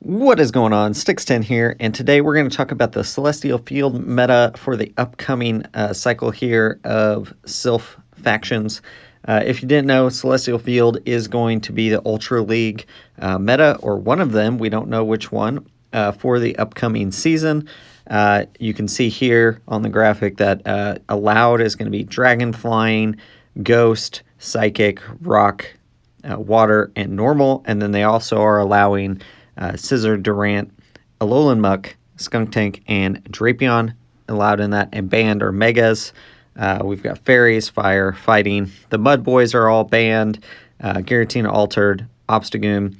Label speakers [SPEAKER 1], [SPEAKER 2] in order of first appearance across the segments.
[SPEAKER 1] What is going on? Sticks10 here, and today we're going to talk about the Celestial Field meta for the upcoming cycle here of Silph Factions. If you didn't know, Celestial Field is going to be the Ultra League meta, or one of them, we don't know which one, for the upcoming season. You can see here on the graphic that allowed is going to be Dragon Flying, Ghost, Psychic, Rock, Water, and Normal, and then they also are allowing Scissor, Durant, Alolan Muck, Skunk Tank, and Drapion allowed in that, and banned are Megas. We've got Fairies, Fire, Fighting. The Mud Boys are all banned. Giratina Altered, Obstagoon,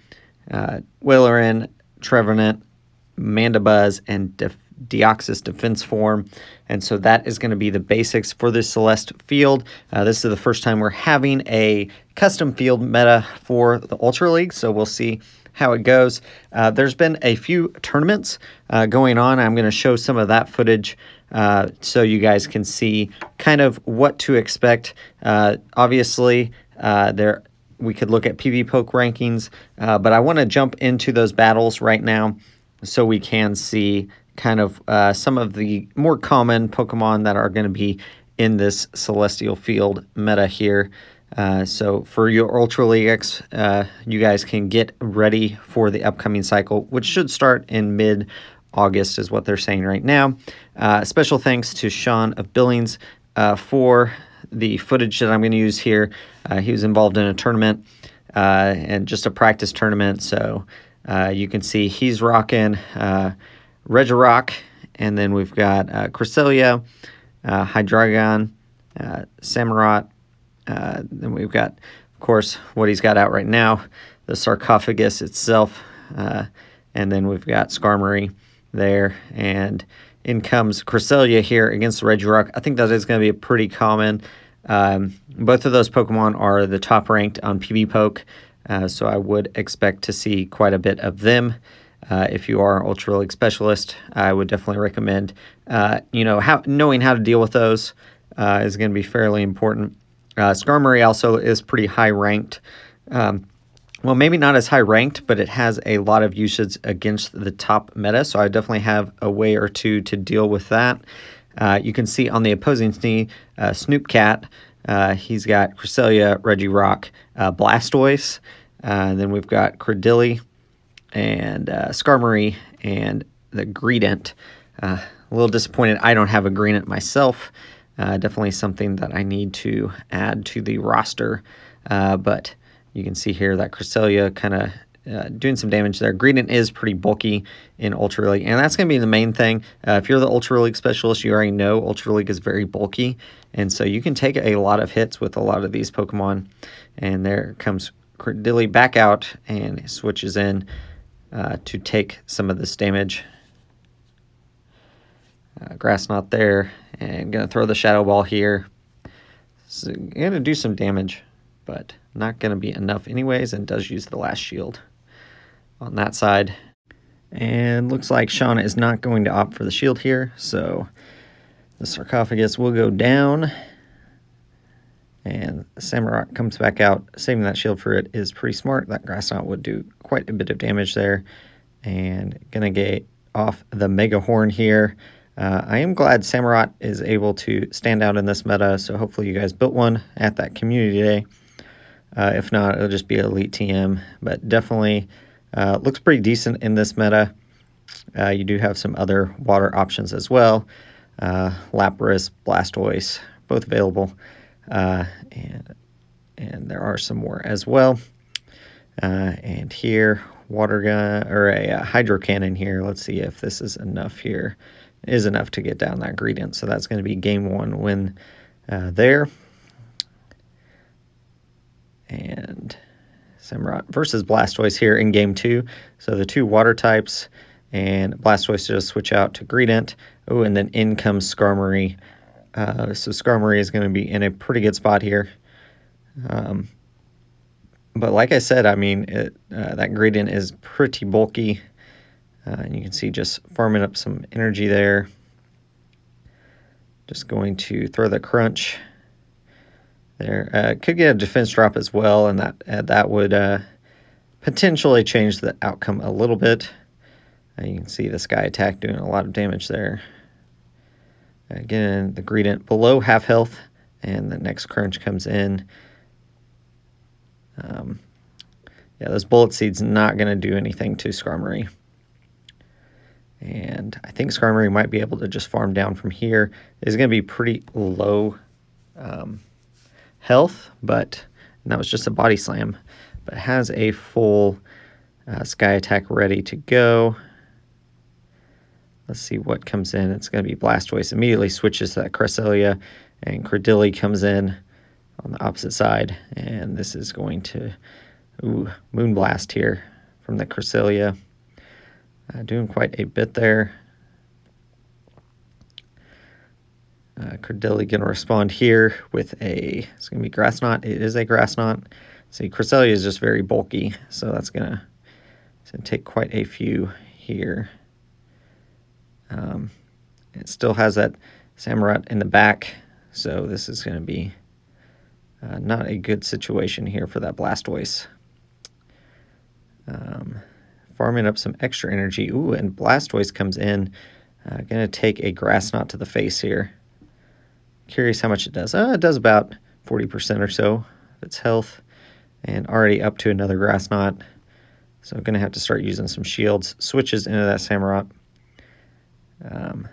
[SPEAKER 1] Wailerin, Trevenant, Mandibuzz, and Deoxys Defense Form. And so that is going to be the basics for the Celeste field. This is the first time we're having a custom field meta for the Ultra League, so we'll see how it goes. There's been a few tournaments going on. I'm going to show some of that footage so you guys can see kind of what to expect. Obviously, we could look at PvPoke rankings, but I want to jump into those battles right now so we can see kind of some of the more common Pokemon that are going to be in this Celestial Field meta here. So for your Ultra League X, you guys can get ready for the upcoming cycle, which should start in mid-August is what they're saying right now. Special thanks to SeansofBillings for the footage that I'm going to use here. He was involved in a tournament and just a practice tournament, so you can see he's rocking Regirock, and then we've got Cresselia, Hydreigon, Samurott. Then we've got, of course, what he's got out right now, the Sarcophagus itself, and then we've got Skarmory there, and in comes Cresselia here against the Regirock. I think that is going to be a pretty common. Both of those Pokemon are the top ranked on PvPoke, so I would expect to see quite a bit of them. If you are an Ultra League specialist, I would definitely recommend, knowing how to deal with those is going to be fairly important. Skarmory also is pretty high ranked. Well, maybe not as high ranked, but it has a lot of usage against the top meta, so I definitely have a way or two to deal with that. You can see on the opposing team, Snoop Cat, he's got Cresselia, Regirock, Blastoise, then we've got Credilli, and Skarmory, and the Greedent. A little disappointed I don't have a Greedent myself. Definitely something that I need to add to the roster. But you can see here that Cresselia kind of doing some damage there. Greedent is pretty bulky in Ultra League, and that's going to be the main thing. If you're the Ultra League specialist, you already know Ultra League is very bulky, and so you can take a lot of hits with a lot of these Pokemon. And there comes Credilli back out and switches in to take some of this damage. Grass Knot there, and going to throw the Shadow Ball here. So going to do some damage, but not going to be enough anyways, and does use the last shield on that side. And looks like Shauna is not going to opt for the shield here, so the Sarcophagus will go down, and Samurott comes back out. Saving that shield for it is pretty smart. That Grass Knot would do quite a bit of damage there, and going to get off the Mega Horn here. I am glad Samurott is able to stand out in this meta, so hopefully you guys built one at that community day. If not, it'll just be Elite TM, but definitely looks pretty decent in this meta. You do have some other water options as well. Lapras, Blastoise, both available, and there are some more as well. And here, water gun, or a Hydro Cannon here. Let's see if this is enough here. Is enough to get down that Greedent, so that's going to be game one win there. And Samurott versus Blastoise here in game two. So the two water types, and Blastoise just switch out to Greedent. Oh, and then in comes Skarmory. So Skarmory is going to be in a pretty good spot here. But like I said, I mean, that Greedent is pretty bulky. And you can see just farming up some energy there. Just going to throw the Crunch there. Could get a defense drop as well, and that would potentially change the outcome a little bit. You can see the Sky Attack doing a lot of damage there. Again, the Greedent below half health, and the next crunch comes in. Yeah, those Bullet Seed's not going to do anything to Skarmory. And I think Skarmory might be able to just farm down from here. It's going to be pretty low health, but that was just a Body Slam. But has a full Sky Attack ready to go. Let's see what comes in. It's going to be Blastoise. Immediately switches to that Cresselia, and Credilli comes in on the opposite side. And this is going to... Ooh, Moonblast here from the Cresselia. Doing quite a bit there. Credilli going to respond here with a... It's going to be Grass Knot. It is a Grass Knot. See, Cresselia is just very bulky, so that's going to take quite a few here. It still has that Samurott in the back, so this is going to be not a good situation here for that Blastoise. Farming up some extra energy. Ooh, and Blastoise comes in. Going to take a Grass Knot to the face here. Curious how much it does. It does about 40% or so of its health. And already up to another Grass Knot. So I'm going to have to start using some shields. Switches into that Samurott. So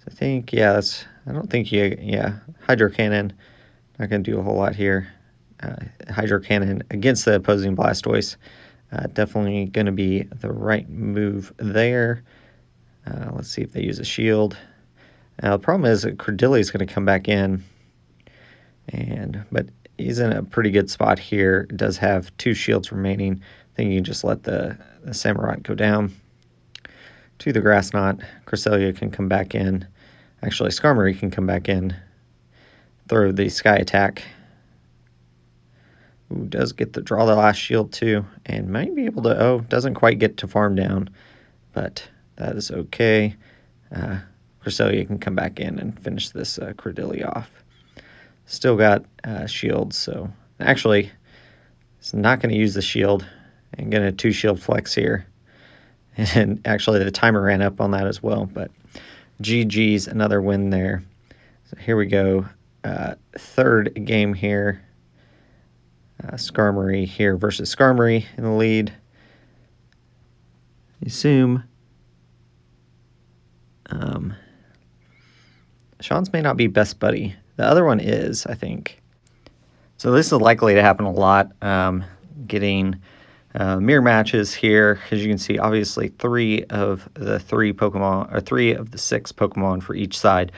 [SPEAKER 1] I think, yeah, that's... I don't think Hydro Cannon. Not going to do a whole lot here. Hydro Cannon against the opposing Blastoise. Definitely going to be the right move there. Let's see if they use a shield. The problem is that Credilli is going to come back in. But he's in a pretty good spot here. It does have 2 shields remaining. I think you can just let the Samurott go down to the Grass Knot. Cresselia can come back in. Actually, Skarmory can come back in. Throw the Sky Attack. Ooh, does get to draw the last shield too, and might be able to, doesn't quite get to farm down, but that is okay. Cresselia can come back in and finish this Credilli off. Still got shields, so actually, it's not going to use the shield. I'm going to 2-shield flex here, and actually the timer ran up on that as well, but GG's, another win there. So here we go, third game here. Skarmory here versus Skarmory in the lead. I assume Sean's may not be best buddy. The other one is, I think. So this is likely to happen a lot. Getting mirror matches here, as you can see, obviously 3 of the 6 Pokemon for each side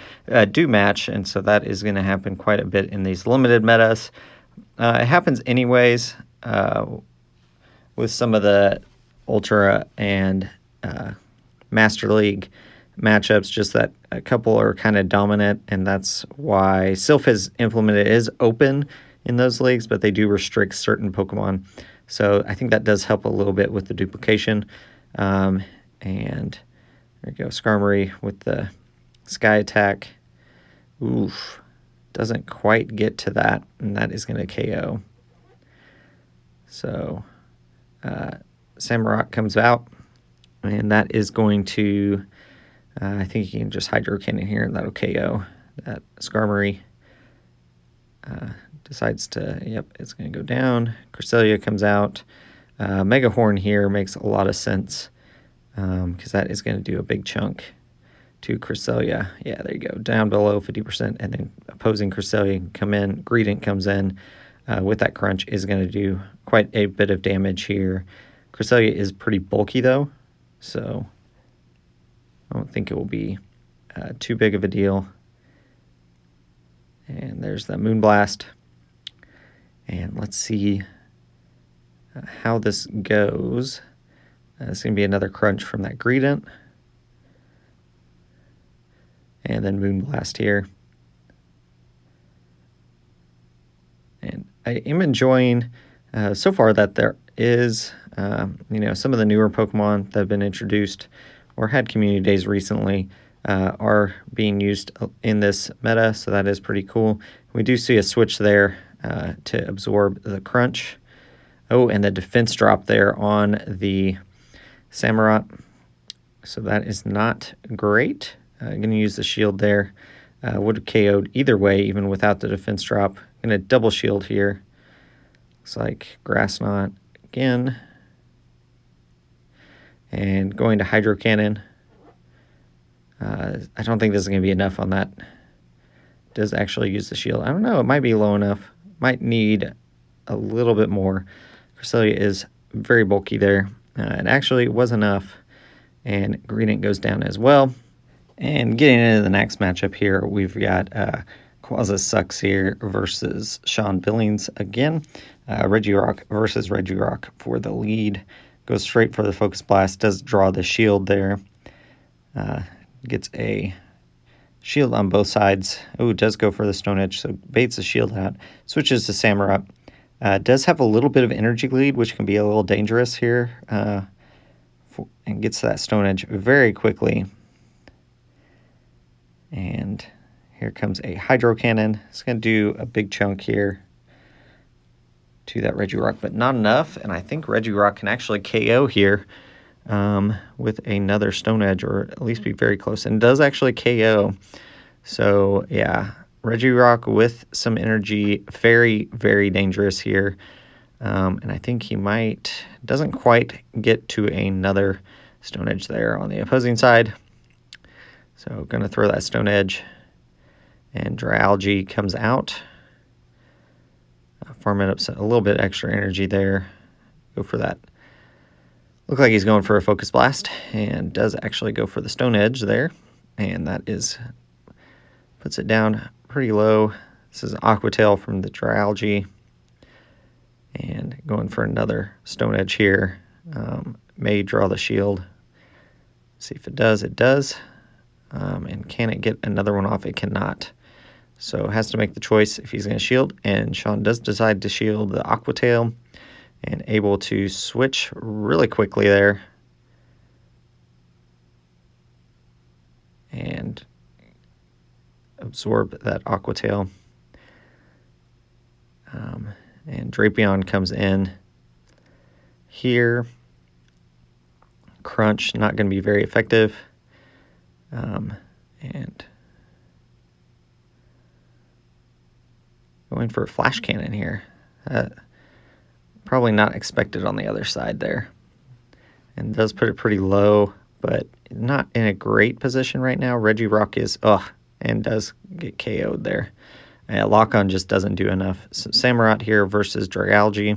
[SPEAKER 1] do match, and so that is going to happen quite a bit in these limited metas. It happens anyways with some of the Ultra and Master League matchups, just that a couple are kind of dominant, and that's why Silph has implemented it is open in those leagues, but they do restrict certain Pokemon. So I think that does help a little bit with the duplication. And there we go, Skarmory with the Sky Attack. Oof. Doesn't quite get to that, and that is going to KO. So Samurott comes out, and that is going to, I think you can just Hydro Cannon here, and that'll KO. That Skarmory decides to, it's going to go down. Cresselia comes out. Mega Horn here makes a lot of sense, because that is going to do a big chunk to Cresselia. Yeah, there you go. Down below 50%, and then opposing Cresselia can come in. Greedent comes in with that crunch, is going to do quite a bit of damage here. Cresselia is pretty bulky, though, so I don't think it will be too big of a deal. And there's the Moonblast. And let's see how this goes. It's going to be another crunch from that Greedent. And then Moonblast here. And I am enjoying so far that there is, some of the newer Pokemon that have been introduced or had community days recently are being used in this meta, so that is pretty cool. We do see a switch there to absorb the crunch. Oh, and the defense drop there on the Samurott. So that is not great. Going to use the shield there. Would have KO'd either way, even without the defense drop. Going to double shield here. Looks like Grass Knot again. And going to Hydro Cannon. I don't think this is going to be enough on that. Does actually use the shield. I don't know. It might be low enough. Might need a little bit more. Cresselia is very bulky there. It actually was enough. And Greedent goes down as well. And getting into the next matchup here, we've got Quasi Sucks here versus SeansofBillings again. Regirock versus Regirock for the lead. Goes straight for the Focus Blast. Does draw the shield there. Gets a shield on both sides. Oh, does go for the Stone Edge, so baits the shield out. Switches to Samurott. Does have a little bit of energy lead, which can be a little dangerous here. And gets that Stone Edge very quickly. And here comes a Hydro Cannon. It's going to do a big chunk here to that Regirock, but not enough. And I think Regirock can actually KO here with another Stone Edge, or at least be very close. And does actually KO. So, yeah, Regirock with some energy. Very, very dangerous here. And I think he doesn't quite get to another Stone Edge there on the opposing side. So going to throw that Stone Edge, and Dralgy comes out. Farming up a little bit extra energy there. Go for that. Look like he's going for a Focus Blast, and does actually go for the Stone Edge there. And that puts it down pretty low. This is an Aqua Tail from the Dralgy. And going for another Stone Edge here. May draw the shield. See if it does. It does. And can it get another one off? It cannot. So has to make the choice if he's going to shield. And Sean does decide to shield the Aqua Tail, and able to switch really quickly there. And absorb that Aqua Tail. And Drapion comes in here. Crunch, not going to be very effective. And going for a Flash Cannon here. Probably not expected on the other side there. And does put it pretty low, but not in a great position right now. Regirock is, and does get KO'd there. Lock-on just doesn't do enough. So Samurott here versus Dralgy.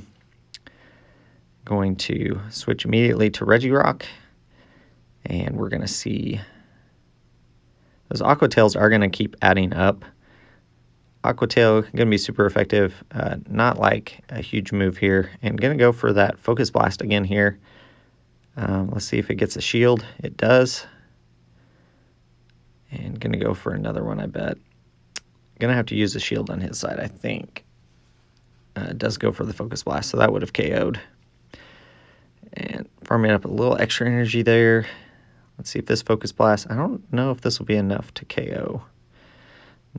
[SPEAKER 1] Going to switch immediately to Regirock. And we're going to see those Aqua Tails are going to keep adding up. Aqua Tail going to be super effective. Not like a huge move here. And going to go for that Focus Blast again here. Let's see if it gets a shield. It does. And going to go for another one, I bet. Going to have to use a shield on his side, I think. It does go for the Focus Blast, so that would have KO'd. And farming up a little extra energy there. Let's see if this Focus Blast, I don't know if this will be enough to KO.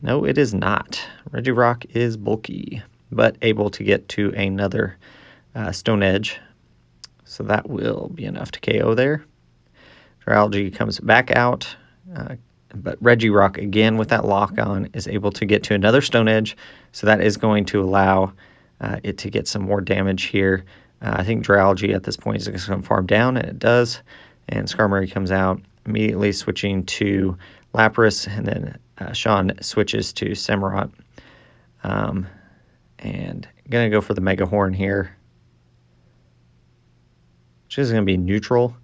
[SPEAKER 1] No, it is not. Regirock is bulky, but able to get to another Stone Edge. So that will be enough to KO there. Dralgy comes back out, but Regirock, again with that lock-on, is able to get to another Stone Edge. So that is going to allow it to get some more damage here. I think Dralgy at this point is going to come farm down, and it does. And Skarmory comes out, immediately switching to Lapras, and then Sean switches to Samurott. And going to go for the Mega Horn here, which is going to be neutral.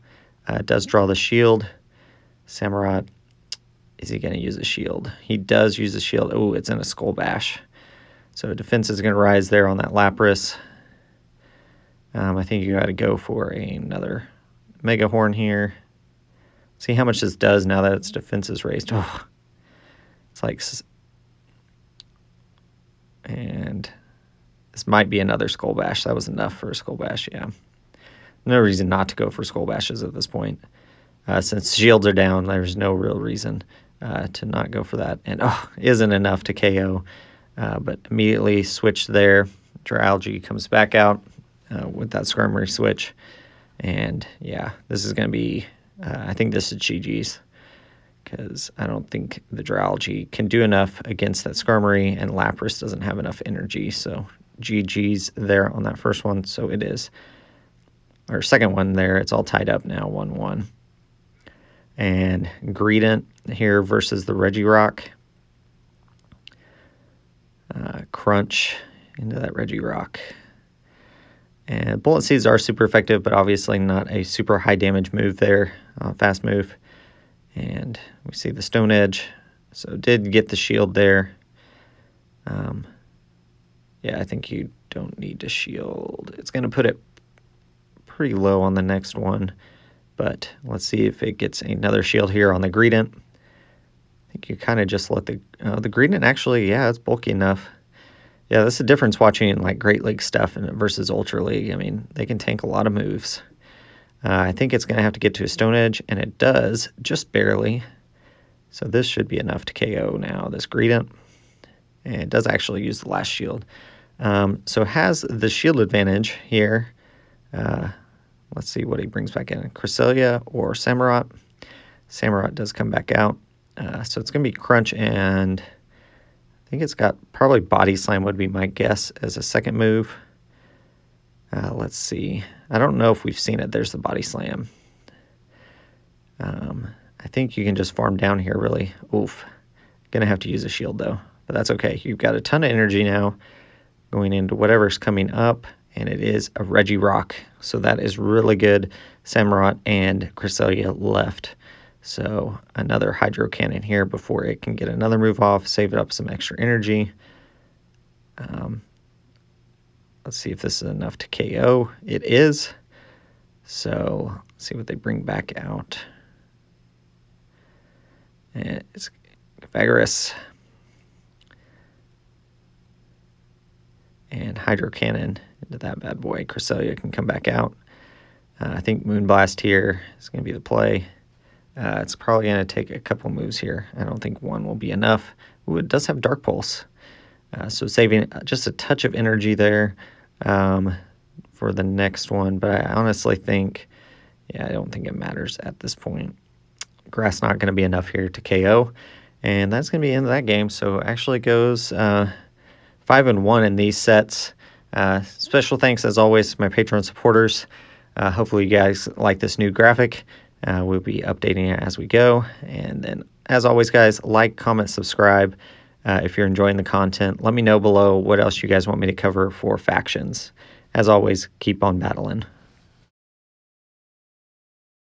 [SPEAKER 1] It does draw the shield. Samurott, is he going to use a shield? He does use a shield. Oh, it's in a Skull Bash. So defense is going to rise there on that Lapras. I think you got to go for another Mega Horn here. See how much this does now that its defense is raised. Oh, it's like, and this might be another Skull Bash. That was enough for a Skull Bash, yeah. No reason not to go for Skull Bashes at this point. Since shields are down, there's no real reason to not go for that. And isn't enough to KO, but immediately switch there. Dralgy comes back out with that Skarmory switch. And yeah, this is going to be, I think this is GG's, because I don't think the Drowalgy can do enough against that Skarmory, and Lapras doesn't have enough energy. So GG's there on that first one. So it is, or second one there, it's all tied up now, 1-1. And Greedent here versus the Regirock. Crunch into that Regirock. And Bullet Seeds are super effective, but obviously not a super high damage move there, fast move. And we see the Stone Edge, so did get the shield there. Yeah, I think you don't need to shield. It's going to put it pretty low on the next one, but let's see if it gets another shield here on the Greedent. I think you kind of just let the Greedent actually, yeah, it's bulky enough. Yeah, that's the difference watching like Great League stuff versus Ultra League. I mean, they can tank a lot of moves. I think it's going to have to get to a Stone Edge, and it does, just barely. So this should be enough to KO now, this Greedent. And it does actually use the last shield. So has the shield advantage here. Let's see what he brings back in. Cresselia or Samurott. Samurott does come back out. So it's going to be Crunch, and I think it's got probably Body Slam would be my guess as a second move. Let's see. I don't know if we've seen it. There's the Body Slam. I think you can just farm down here, really. Oof. Gonna have to use a shield, though. But that's okay. You've got a ton of energy now going into whatever's coming up, and it is a Regirock. So that is really good. Samurott and Cresselia left. So another Hydro Cannon here before it can get another move off, save it up some extra energy. Let's see if this is enough to KO. It is. So let's see what they bring back out. And it's Vigorous. And Hydro Cannon into that bad boy. Cresselia can come back out. I think Moonblast here is going to be the play. It's probably going to take a couple moves here. I don't think one will be enough. Ooh, it does have Dark Pulse. So saving just a touch of energy there for the next one. But I honestly think, yeah, I don't think it matters at this point. Grass not going to be enough here to KO. And that's going to be the end of that game. So actually goes 5-1 in these sets. Special thanks, as always, to my Patreon supporters. Hopefully you guys like this new graphic. We'll be updating it as we go. And then, as always, guys, like, comment, subscribe. If you're enjoying the content, let me know below what else you guys want me to cover for factions. As always, keep on battling.